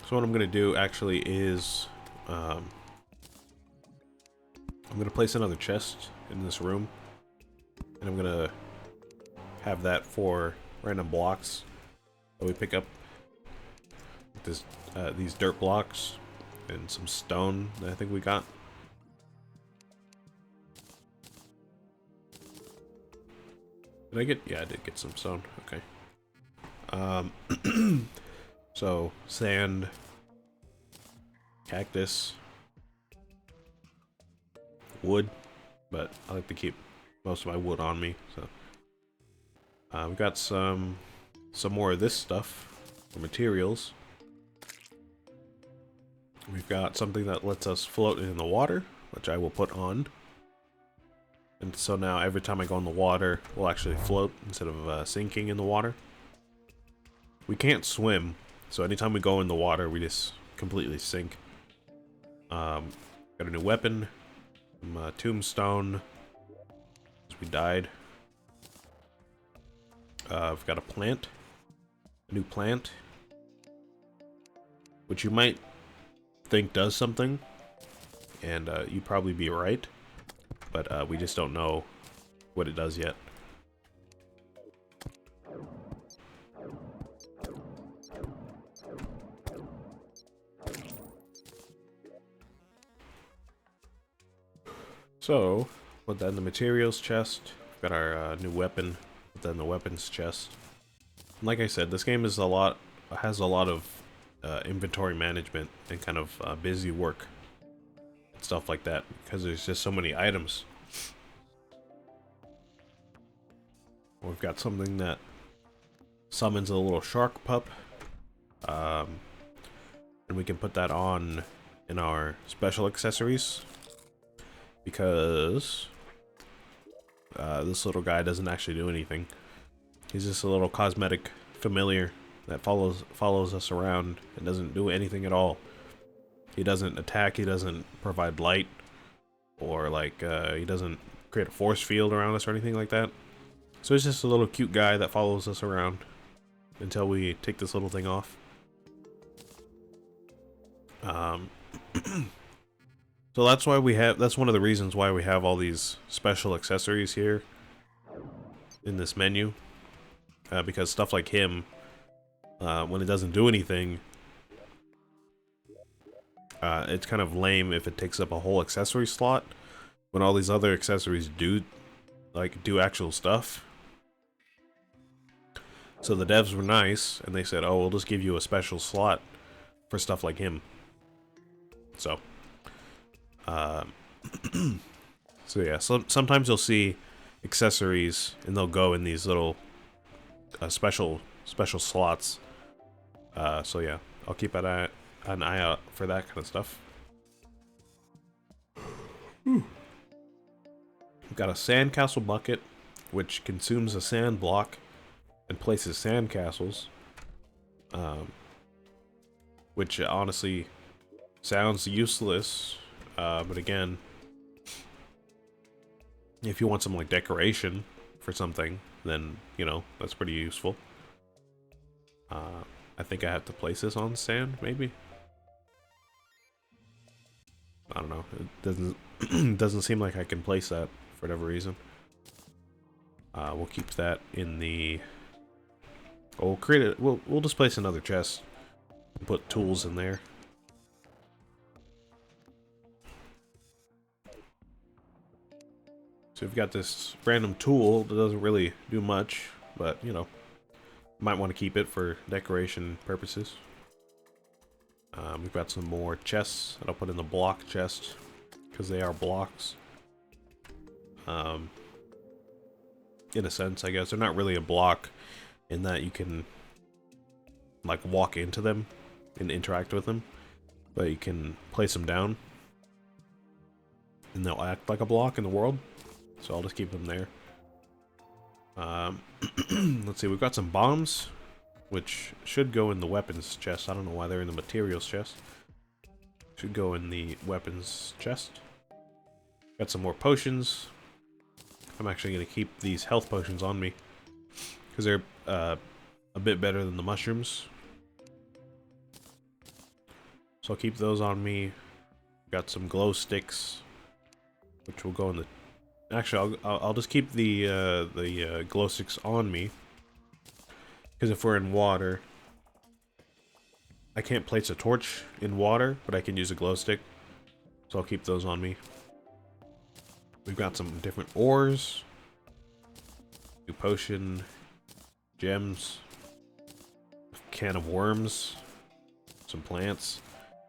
So what I'm gonna do actually is, I'm gonna place another chest in this room, and I'm gonna have that for random blocks that we pick up. This, these dirt blocks and some stone that I think we got. Did I get? Yeah, I did get some stone. Okay. So sand, cactus, wood, but I like to keep most of my wood on me. So we've got some more of this stuff for materials. We've got something that lets us float in the water, which I will put on. And so now every time I go in the water, we'll actually float instead of sinking in the water. We can't swim, so anytime we go in the water, we just completely sink. Got a new weapon, some tombstone, because we died. We've got a plant, a new plant, which you might think does something, and you'd probably be right, but we just don't know what it does yet. So, put that in the materials chest. We've got our new weapon, put that in the weapons chest. And like I said, this game is has a lot of inventory management and kind of busy work and stuff like that, because there's just so many items. We've got something that summons a little shark pup, and we can put that on in our special accessories, because this little guy doesn't actually do anything. He's just a little cosmetic familiar that follows us around and doesn't do anything at all. He doesn't attack, he doesn't provide light, or like he doesn't create a force field around us or anything like that. So he's just a little cute guy that follows us around until we take this little thing off. So that's why that's one of the reasons why we have all these special accessories here in this menu, because stuff like him, when it doesn't do anything, it's kind of lame if it takes up a whole accessory slot, when all these other accessories do actual stuff. So the devs were nice, and they said, oh, we'll just give you a special slot for stuff like him. So so yeah, sometimes you'll see accessories and they'll go in these little special slots. So yeah, I'll keep an eye out for that kind of stuff. We've got a sandcastle bucket, which consumes a sand block and places sandcastles, which honestly sounds useless, but again, if you want some like decoration for something, then you know that's pretty useful. I think I have to place this on sand, maybe. I don't know. It doesn't doesn't seem like I can place that for whatever reason. We'll keep that in the. We'll create it. We'll just place another chest and put tools in there. So we've got this random tool that doesn't really do much, but you know, might want to keep it for decoration purposes. We've got some more chests that I'll put in the block chest, because they are blocks. In a sense, I guess they're not really a block in that you can like walk into them and interact with them, but you can place them down and they'll act like a block in the world. So I'll just keep them there. Let's see, we've got some bombs, which should go in the weapons chest. I don't know why they're in the materials chest. Should go in the weapons chest. Got some more potions. I'm actually going to keep these health potions on me, because they're a bit better than the mushrooms. So I'll keep those on me. Got some glow sticks, which will go in the... Actually, I'll just keep the glow sticks on me. Because if we're in water, I can't place a torch in water, but I can use a glow stick. So I'll keep those on me. We've got some different ores. New potion. Gems. Can of worms. Some plants.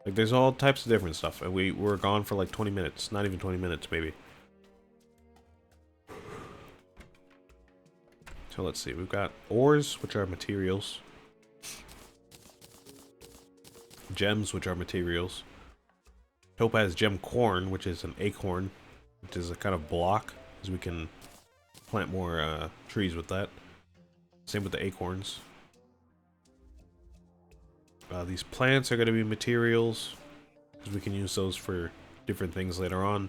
Like, there's all types of different stuff. And we're gone for like 20 minutes. Not even 20 minutes, maybe. So let's see. We've got ores, which are materials. Gems, which are materials. Topaz gem corn, which is an acorn, which is a kind of block, because we can plant more trees with that. Same with the acorns. These plants are going to be materials, because we can use those for different things later on.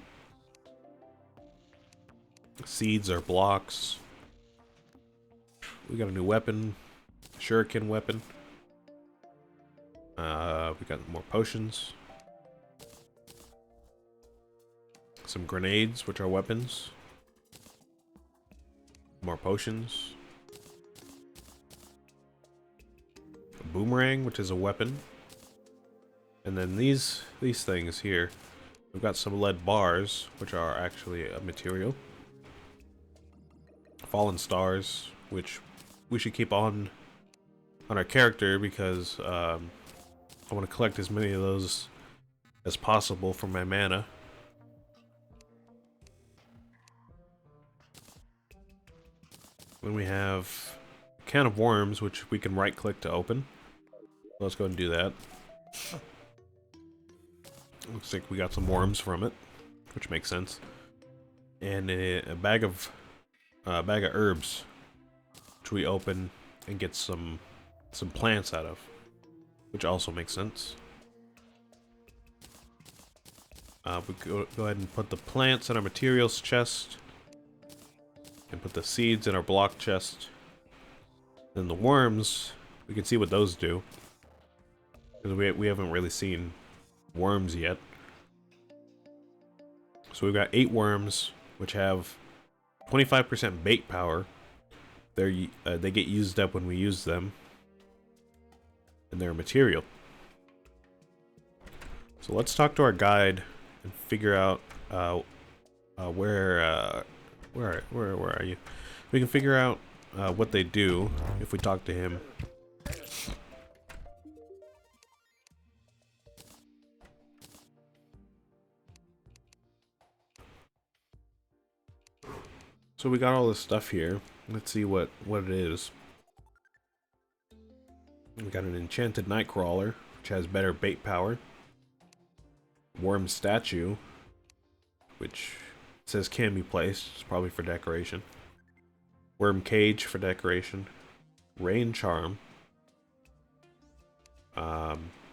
Seeds are blocks. We got a new weapon, shuriken weapon. We got more potions. Some grenades, which are weapons. More potions. A boomerang, which is a weapon. And then these things here. We've got some lead bars, which are actually a material. Fallen stars, which we should keep on our character because I want to collect as many of those as possible for my mana. Then we have a can of worms, which we can right click to open. Let's go and do that. Looks like we got some worms from it, which makes sense. And a bag of herbs, which we open and get some plants out of, which also makes sense. We go ahead and put the plants in our materials chest, and put the seeds in our block chest. Then the worms, we can see what those do, because we haven't really seen worms yet. So we've got 8 worms, which have 25% bait power. They get used up when we use them, and they're a material. So let's talk to our guide and figure out where are you? We can figure out what they do if we talk to him. So we got all this stuff here. Let's see what it is. We got an enchanted nightcrawler, which has better bait power. Worm statue, which says can be placed. It's probably for decoration. Worm cage for decoration. Rain charm.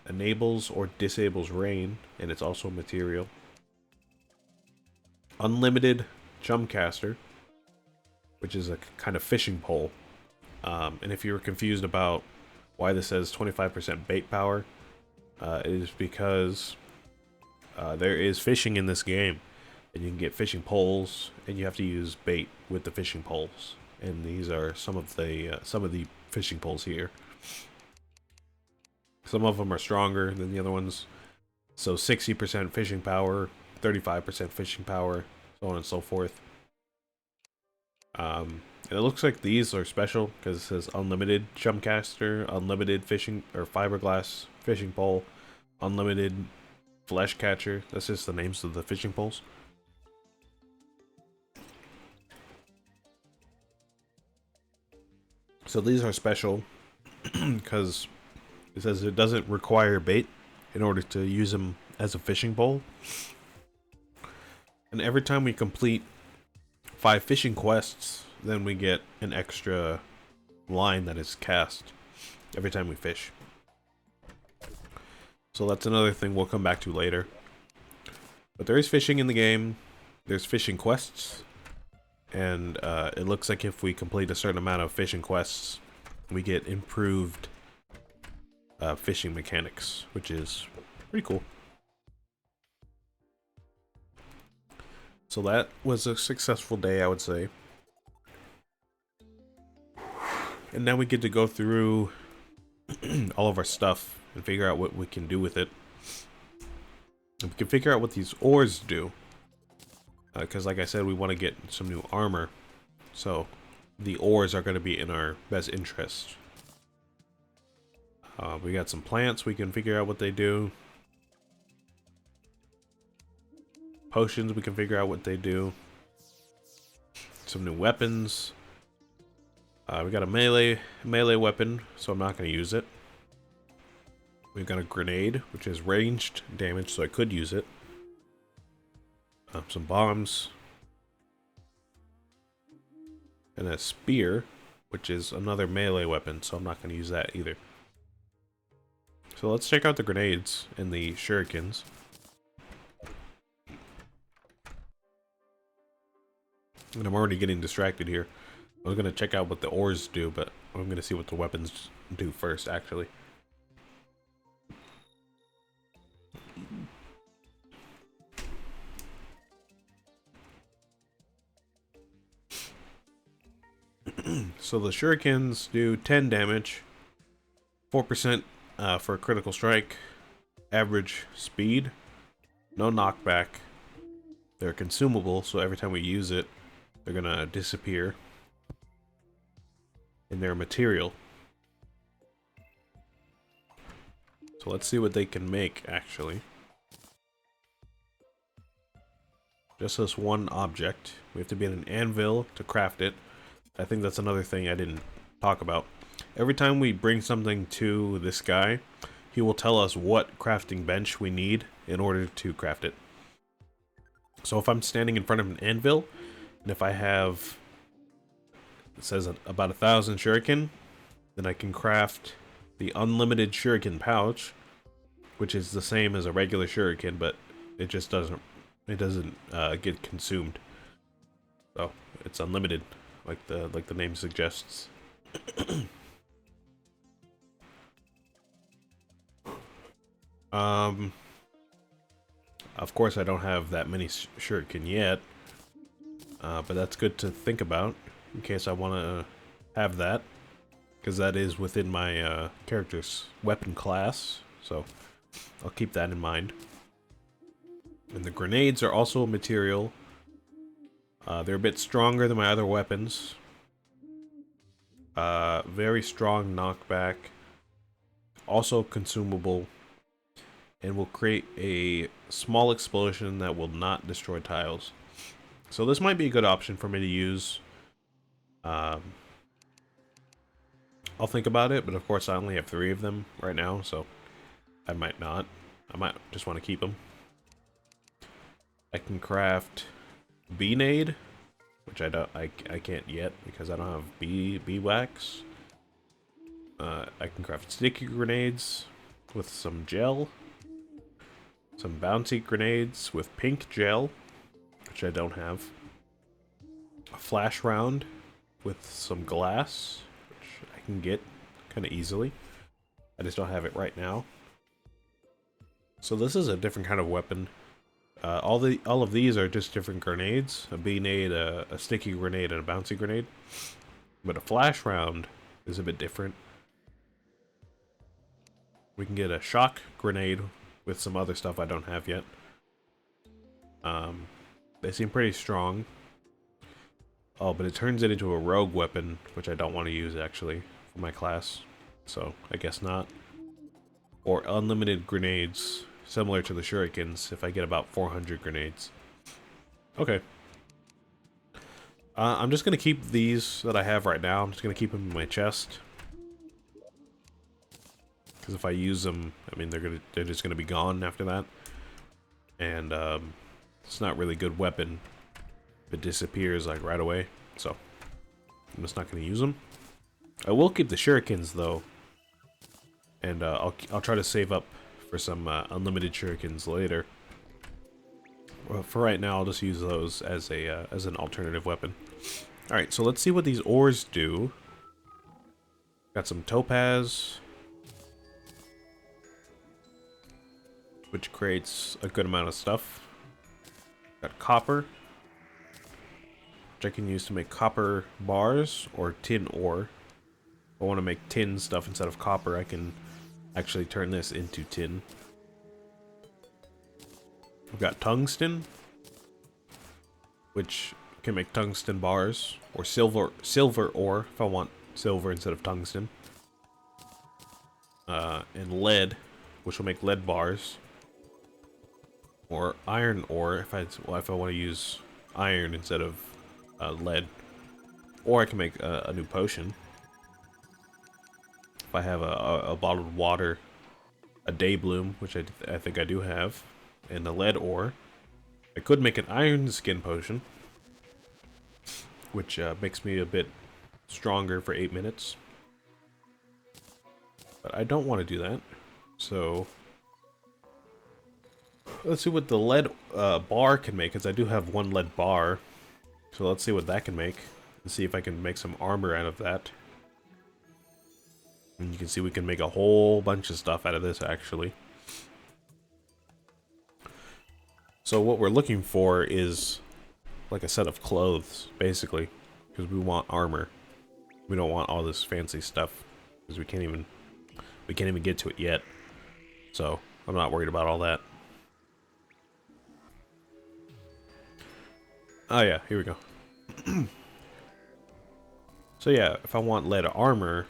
Enables or disables rain, and it's also a material. Unlimited chumcaster, which is a kind of fishing pole. And if you were confused about why this says 25% bait power, it is because there is fishing in this game, and you can get fishing poles, and you have to use bait with the fishing poles. And these are some of the fishing poles here. Some of them are stronger than the other ones. So 60% fishing power, 35% fishing power, so on and so forth. And it looks like these are special because it says unlimited chumcaster, unlimited fishing or fiberglass fishing pole, unlimited flesh catcher. That's just the names of the fishing poles. So these are special because it says it doesn't require bait in order to use them as a fishing pole. And every time we complete 5 fishing quests, then we get an extra line that is cast every time we fish. So that's another thing we'll come back to later. But there is fishing in the game. There's fishing quests. And it looks like if we complete a certain amount of fishing quests, we get improved fishing mechanics, which is Pretty cool. So that was a successful day, I would say. And now we get to go through all of our stuff and figure out what we can do with it. And we can figure out what these ores do. Because like I said, we want to get some new armor. So the ores are going to be in our best interest. We got some plants, we can figure out what they do. Potions, we can figure out what they do. Some new weapons. We got a melee weapon, so I'm not going to use it. We've got a grenade, which is ranged damage, so I could use it. Some bombs. And a spear, which is another melee weapon, so I'm not going to use that either. So let's check out the grenades and the shurikens. And I'm already getting distracted here. I was going to check out what the ores do, but I'm going to see what the weapons do first, actually. So the shurikens do 10 damage, 4% for a critical strike, average speed, no knockback. They're consumable, so every time we use it, they're gonna disappear. And they're material. So let's see what they can make, actually. Just this one object. We have to be at an anvil to craft it. I think that's another thing I didn't talk about. Every time we bring something to this guy, he will tell us what crafting bench we need in order to craft it. So if I'm standing in front of an anvil, and if I have, it says about 1,000 shuriken, then I can craft the unlimited shuriken pouch, which is the same as a regular shuriken, but it just doesn't get consumed. So it's unlimited, like the name suggests. Of course, I don't have that many shuriken yet, but that's good to think about in case I want to have that, because that is within my character's weapon class, so I'll keep that in mind. And the grenades are also a material. They're a bit stronger than my other weapons. Very strong knockback. Also consumable. And will create a small explosion that will not destroy tiles. So this might be a good option for me to use. I'll think about it, but of course I only have 3 of them right now, so I might not. I might just want to keep them. I can craft bee-nade, which I can't yet because I don't have bee wax. I can craft sticky grenades with some gel. Some bouncy grenades with pink gel, which I don't have. A flash round with some glass, which I can get kind of easily. I just don't have it right now. So this is a different kind of weapon. All of these are just different grenades. A bee-nade, a sticky grenade, and a bouncy grenade. But a flash round is a bit different. We can get a shock grenade with some other stuff I don't have yet. They seem pretty strong. Oh, but it turns it into a rogue weapon, which I don't want to use, actually, for my class. So, I guess not. Or unlimited grenades, similar to the shurikens, if I get about 400 grenades. Okay. I'm just going to keep these that I have right now. I'm just going to keep them in my chest. Because if I use them, I mean, they're just gonna be gone after that, and it's not really a good weapon if it disappears like right away. So I'm just not gonna use them. I will keep the shurikens though, and I'll try to save up for some unlimited shurikens later. Well, for right now, I'll just use those as an alternative weapon. All right, so let's see what these ores do. Got some topaz. which creates a good amount of stuff. Got copper, which I can use to make copper bars or tin ore. If I want to make tin stuff instead of copper, I can actually turn this into tin. We've got tungsten, which can make tungsten bars, or silver ore if I want silver instead of tungsten. And lead, which will make lead bars, or iron ore if I want to use iron instead of lead, or I can make a new potion if I have a bottled water, a day bloom, which I think I do have, and the lead ore. I could make an iron skin potion, which makes me a bit stronger for 8 minutes. But I don't want to do that, so let's see what the lead bar can make, because I do have one lead bar. So let's see what that can make, and see if I can make some armor out of that. And you can see we can make a whole bunch of stuff out of this, actually. So what we're looking for is like a set of clothes, basically, because we want armor. We don't want all this fancy stuff, because we can't even get to it yet. So I'm not worried about all that. Oh yeah, here we go. So yeah, if I want lead armor,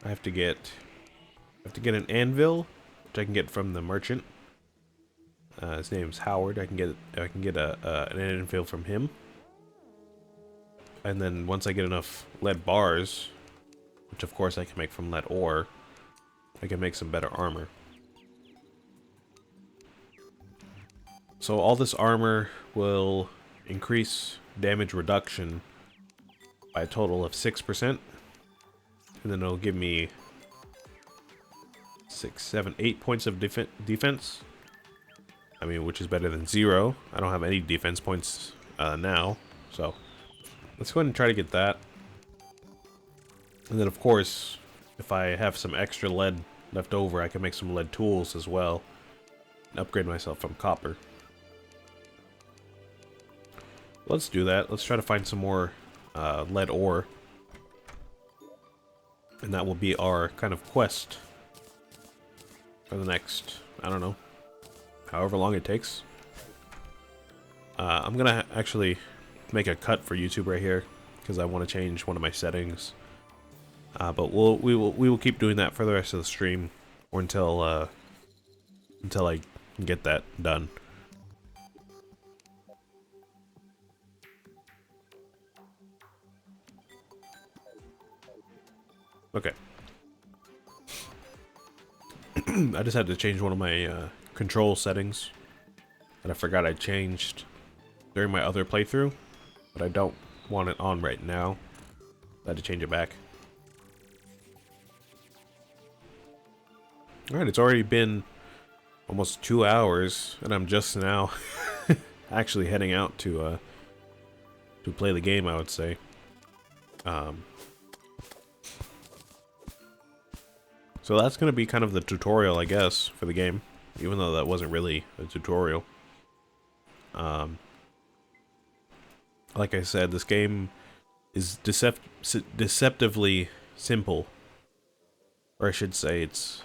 I have to get an anvil, which I can get from the merchant. His name's Howard. I can get an anvil from him. And then once I get enough lead bars, which of course I can make from lead ore, I can make some better armor. So all this armor will increase damage reduction by a total of 6%. And then it'll give me 6, 7, 8 points of defense. I mean, which is better than 0. I don't have any defense points now. So let's go ahead and try to get that. And then of course, if I have some extra lead left over, I can make some lead tools as well and upgrade myself from copper. Let's do that. Let's try to find some more lead ore. And that will be our kind of quest for the next, I don't know, however long it takes. I'm gonna actually make a cut for YouTube right here because I want to change one of my settings. But we will keep doing that for the rest of the stream, or until I can get that done. Okay. I just had to change one of my control settings that I forgot I changed during my other playthrough, but I don't want it on right now. I had to change it back. Alright, it's already been almost 2 hours, and I'm just now actually heading out to play the game, I would say. So that's going to be kind of the tutorial, I guess, for the game, even though that wasn't really a tutorial. Like I said, this game is deceptively simple, or I should say it's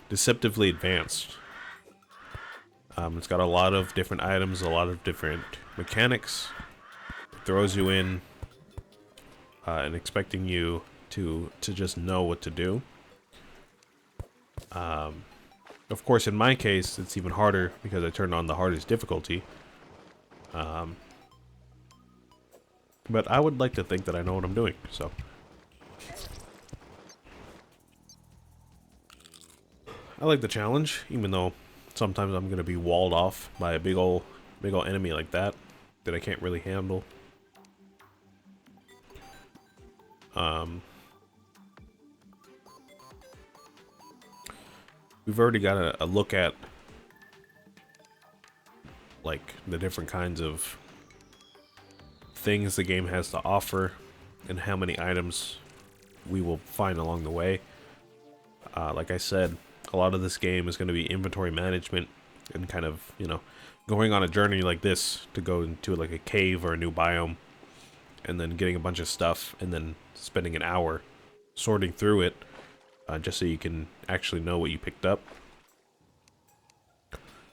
deceptively advanced. It's got a lot of different items, a lot of different mechanics. It throws you in and expecting you to just know what to do. Of course, in my case, it's even harder because I turned on the hardest difficulty. But I would like to think that I know what I'm doing, so. I like the challenge, even though sometimes I'm gonna be walled off by a big ol' enemy like that I can't really handle. We've already got a look at like the different kinds of things the game has to offer and how many items we will find along the way. Like I said, A lot of this game is going to be inventory management and kind of, you know, going on a journey like this to go into like a cave or a new biome and then getting a bunch of stuff and then spending an hour sorting through it just so you can actually know what you picked up.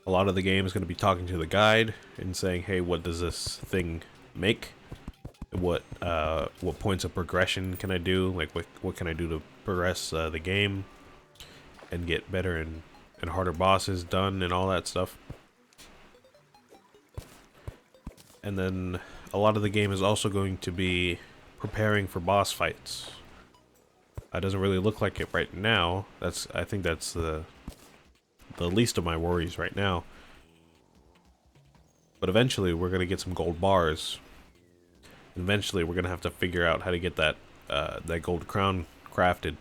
A lot of the game is going to be talking to the guide and saying, hey, what does this thing make? What points of progression can I do? Like, what can I do to progress the game and get better and harder bosses done and all that stuff. And then a lot of the game is also going to be preparing for boss fights. It doesn't really look like it right now. I think that's the least of my worries right now. But eventually we're going to get some gold bars. Eventually we're going to have to figure out how to get that gold crown crafted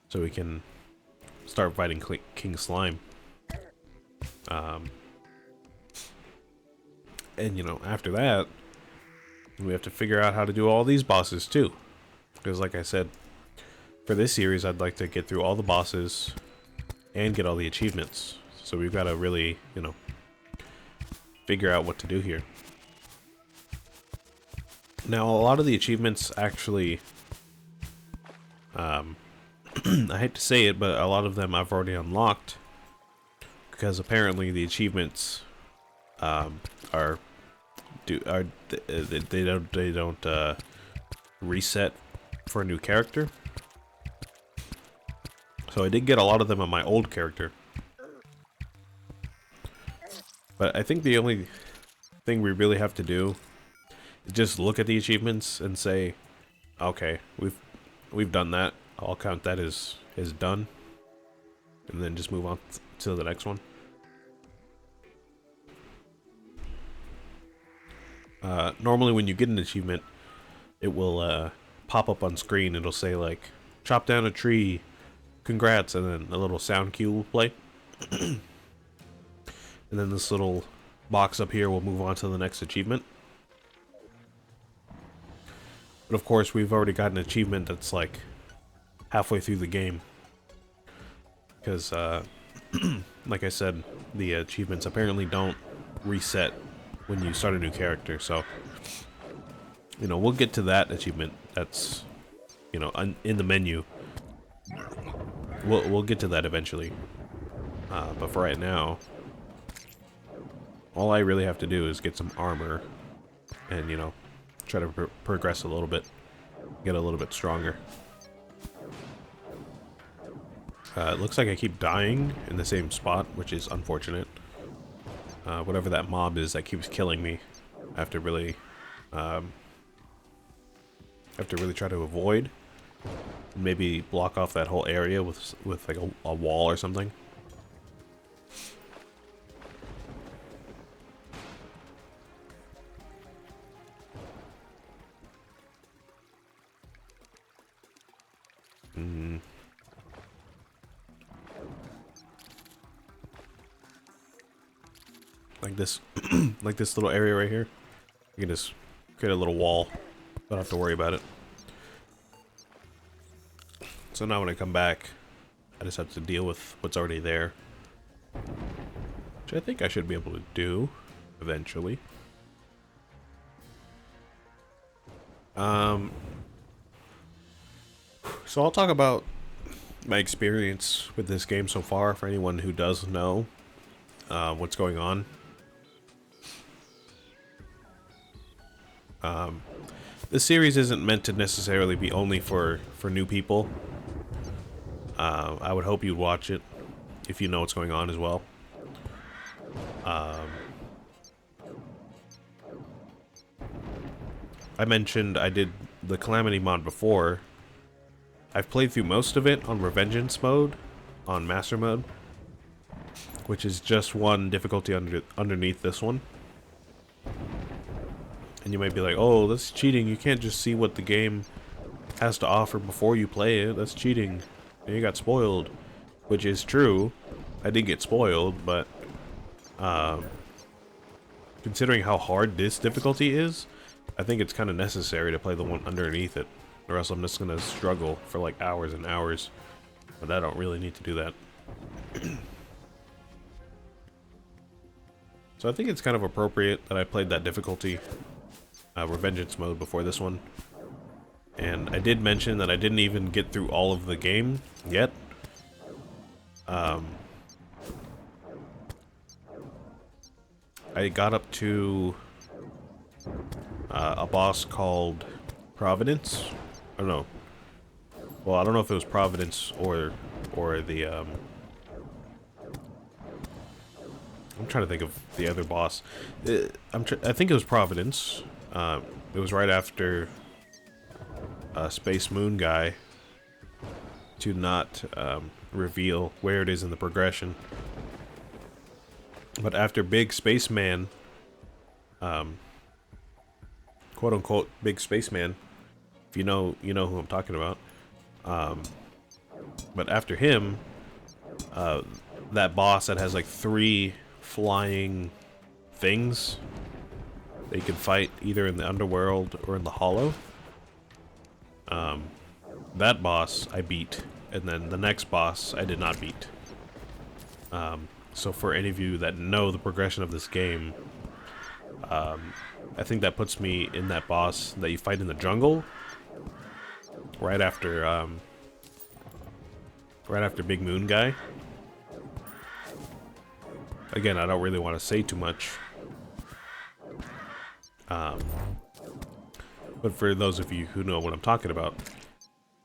so we can start fighting King Slime. And you know, after that we have to figure out how to do all these bosses too. Because like I said, for this series I'd like to get through all the bosses and get all the achievements. So we've got to really, you know, figure out what to do here. Now, a lot of the achievements actually, I hate to say it, but a lot of them I've already unlocked because apparently the achievements they don't reset for a new character. So I did get a lot of them on my old character. But I think the only thing we really have to do is just look at the achievements and say, okay, we've done that. I'll count that as done. And then just move on to the next one. Normally when you get an achievement, it will pop up on screen. It'll say like, chop down a tree, congrats, and then a little sound cue will play. And then this little box up here will move on to the next achievement. But of course, we've already got an achievement that's like halfway through the game. Because, like I said, the achievements apparently don't reset when you start a new character. So, you know, we'll get to that achievement that's, you know, in the menu. We'll get to that eventually. But for right now, all I really have to do is get some armor and, you know, try to progress a little bit, get a little bit stronger. It looks like I keep dying in the same spot, which is unfortunate. Whatever that mob is that keeps killing me, I have to really try to avoid. Maybe block off that whole area with like a wall or something. Like this, like this little area right here. You can just create a little wall. Don't have to worry about it. So now when I come back, I just have to deal with what's already there. Which I think I should be able to do eventually. So I'll talk about my experience with this game so far for anyone who does know what's going on. This series isn't meant to necessarily be only for new people. I would hope you'd watch it if you know what's going on as well. I mentioned I did the Calamity mod before. I've played through most of it on Revengeance mode, on Master mode, which is just one difficulty underneath this one. And you might be like, oh, that's cheating. You can't just see what the game has to offer before you play it. That's cheating. And you got spoiled. Which is true. I did get spoiled, but considering how hard this difficulty is, I think it's kind of necessary to play the one underneath it. Or else I'm just going to struggle for like hours and hours. But I don't really need to do that. So I think it's kind of appropriate that I played that difficulty, Revengeance mode, before this one. And I did mention that I didn't even get through all of the game yet. I got up to a boss called Providence. I don't know. Well, I don't know if it was Providence or the I'm trying to think of the other boss. I think it was Providence. It was right after Space Moon guy, to not reveal where it is in the progression. But after Big Spaceman, quote unquote Big Spaceman, if you know who I'm talking about. But after him, that boss that has like 3 flying things that you can fight either in the underworld or in the hollow. That boss I beat, and then the next boss I did not beat. So for any of you that know the progression of this game, I think that puts me in that boss that you fight in the jungle, right after Big Moon guy. Again, I don't really want to say too much. But for those of you who know what I'm talking about,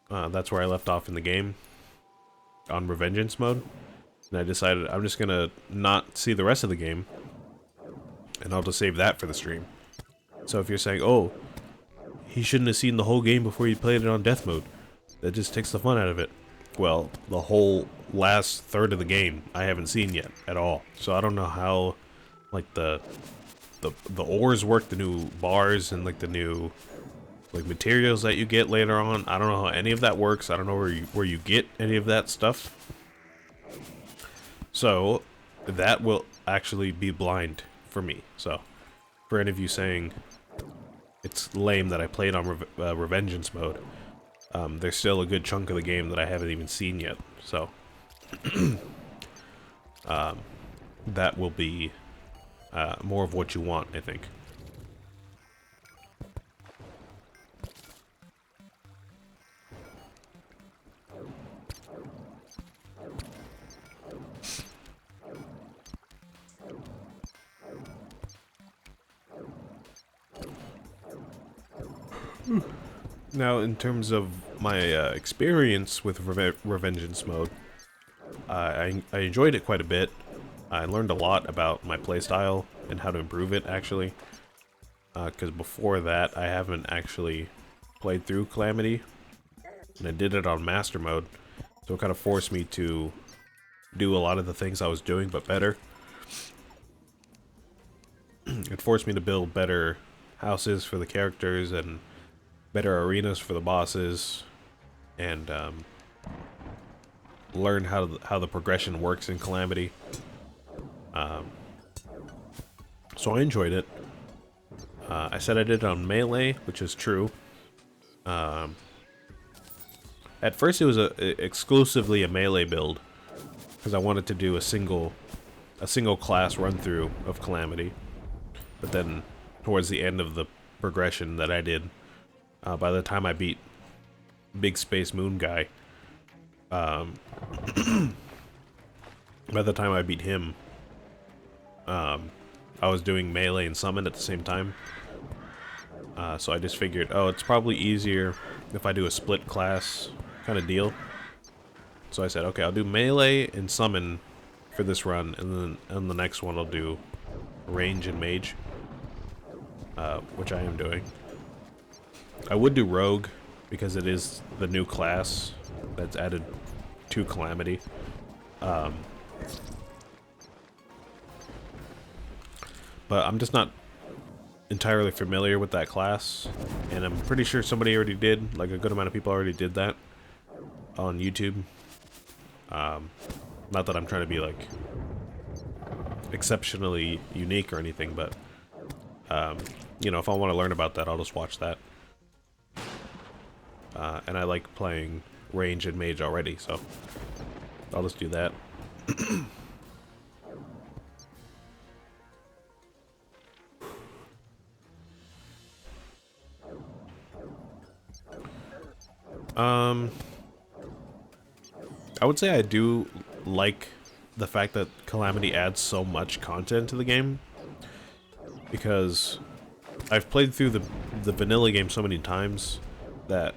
that's where I left off in the game, on Revengeance mode. And I decided I'm just gonna not see the rest of the game, and I'll just save that for the stream. So if you're saying, oh, he shouldn't have seen the whole game before he played it on death mode, that just takes the fun out of it. Well, the whole last third of the game I haven't seen yet at all. So I don't know how, like, the ores work, the new bars, and like the new like materials that you get later on. I don't know how any of that works. I don't know where you get any of that stuff. So that will actually be blind for me. So for any of you saying it's lame that I played on Revengeance mode, there's still a good chunk of the game that I haven't even seen yet. So that will be more of what you want, I think. Now, in terms of my experience with Revengeance mode, I enjoyed it quite a bit. I learned a lot about my playstyle and how to improve it, actually. Because before that, I haven't actually played through Calamity, and I did it on Master mode, so it kind of forced me to do a lot of the things I was doing, but better. It forced me to build better houses for the characters and better arenas for the bosses, and learn how the progression works in Calamity. So I enjoyed it. I said I did it on melee, which is true. At first it was exclusively a melee build, because I wanted to do a single class run through of Calamity. But then towards the end of the progression that I did, by the time I beat Big Space Moon guy, by the time I beat him, I was doing melee and summon at the same time. So I just figured, oh, it's probably easier if I do a split class kind of deal. So I said, okay, I'll do melee and summon for this run, and then on the next one I'll do range and mage, which I am doing. I would do rogue, because it is the new class that's added to Calamity. But I'm just not entirely familiar with that class, and I'm pretty sure somebody already did, like a good amount of people already did that on YouTube. Not that I'm trying to be like exceptionally unique or anything, but you know, if I want to learn about that, I'll just watch that. And I like playing range and mage already, so I'll just do that. Um, I would say I do like the fact that Calamity adds so much content to the game, because I've played through the vanilla game so many times that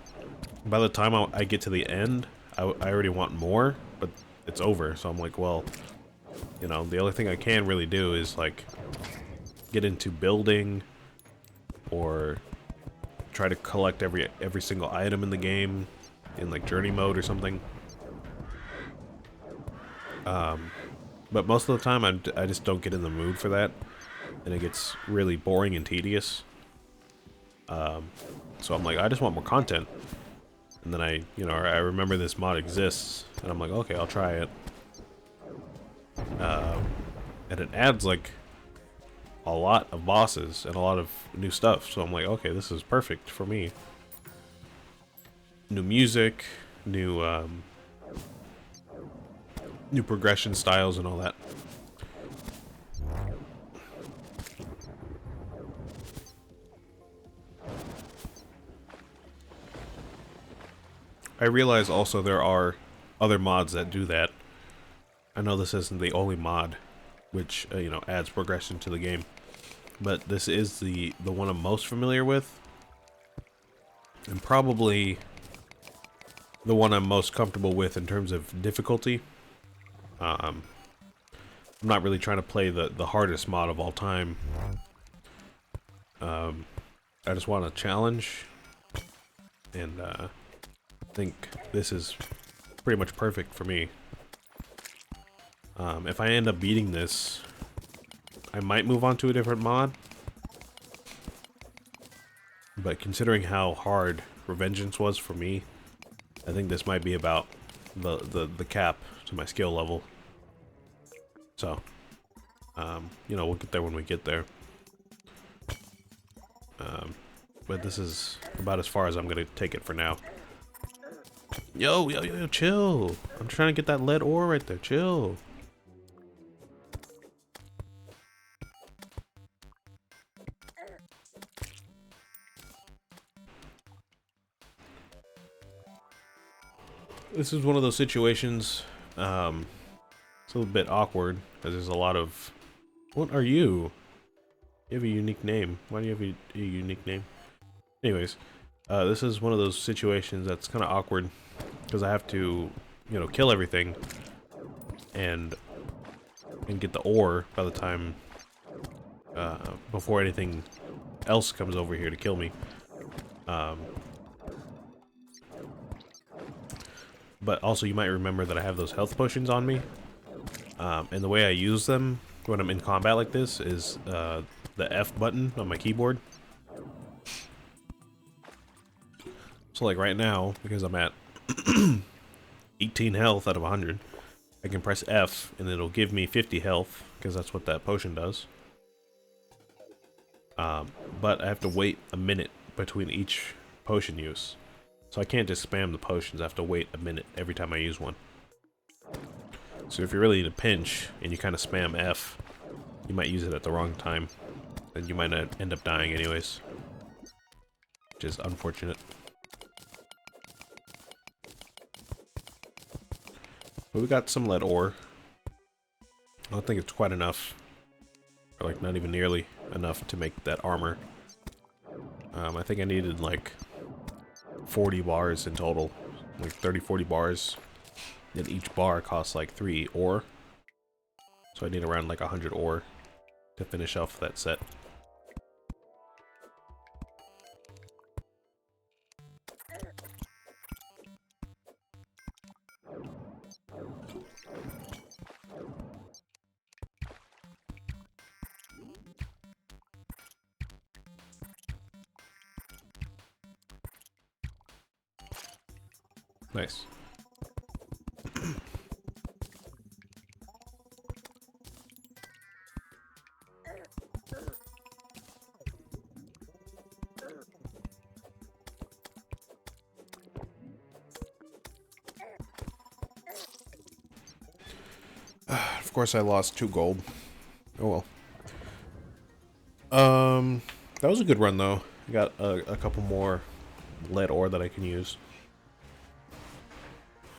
by the time I get to the end, I already want more, but it's over. So I'm like, well, you know, the only thing I can really do is like get into building or try to collect every single item in the game in like journey mode or something. But most of the time, I just don't get in the mood for that, and it gets really boring and tedious. So I'm like, I just want more content. And then I remember this mod exists, and I'm like, okay, I'll try it. And it adds like a lot of bosses and a lot of new stuff. So I'm like, okay, this is perfect for me. New music, new progression styles and all that. I realize also there are other mods that do that. I know this isn't the only mod which adds progression to the game, but this is the one I'm most familiar with, and probably the one I'm most comfortable with in terms of difficulty. I'm not really trying to play the hardest mod of all time. I just want a challenge, and I think this is pretty much perfect for me. If I end up beating this, I might move on to a different mod. But considering how hard Revengeance was for me, I think this might be about the cap to my skill level. So, we'll get there when we get there. But this is about as far as I'm gonna take it for now. Yo, chill! I'm trying to get that lead ore right there, chill! This is one of those situations, it's a little bit awkward, because there's a lot of... What are you? You have a unique name. Why do you have a unique name? Anyways, this is one of those situations that's kind of awkward, because I have to, kill everything, and get the ore by the time, before anything else comes over here to kill me. But also you might remember that I have those health potions on me, and the way I use them when I'm in combat like this is the F button on my keyboard. So like right now, because I'm at 18 health out of 100, I can press F and it'll give me 50 health, because that's what that potion does. But I have to wait a minute between each potion use. So I can't just spam the potions, I have to wait a minute every time I use one. So if you're really in a pinch and you kind of spam F, you might use it at the wrong time, and you might end up dying anyways, which is unfortunate. But we got some lead ore. I don't think it's quite enough, or like not even nearly enough to make that armor. I think I needed like 40 bars in total, like 30-40 bars, and each bar costs like 3 ore, so I need around like 100 ore to finish off that set. Nice. Of course, I lost 2 gold. Oh well. That was a good run though. I got a couple more lead ore that I can use.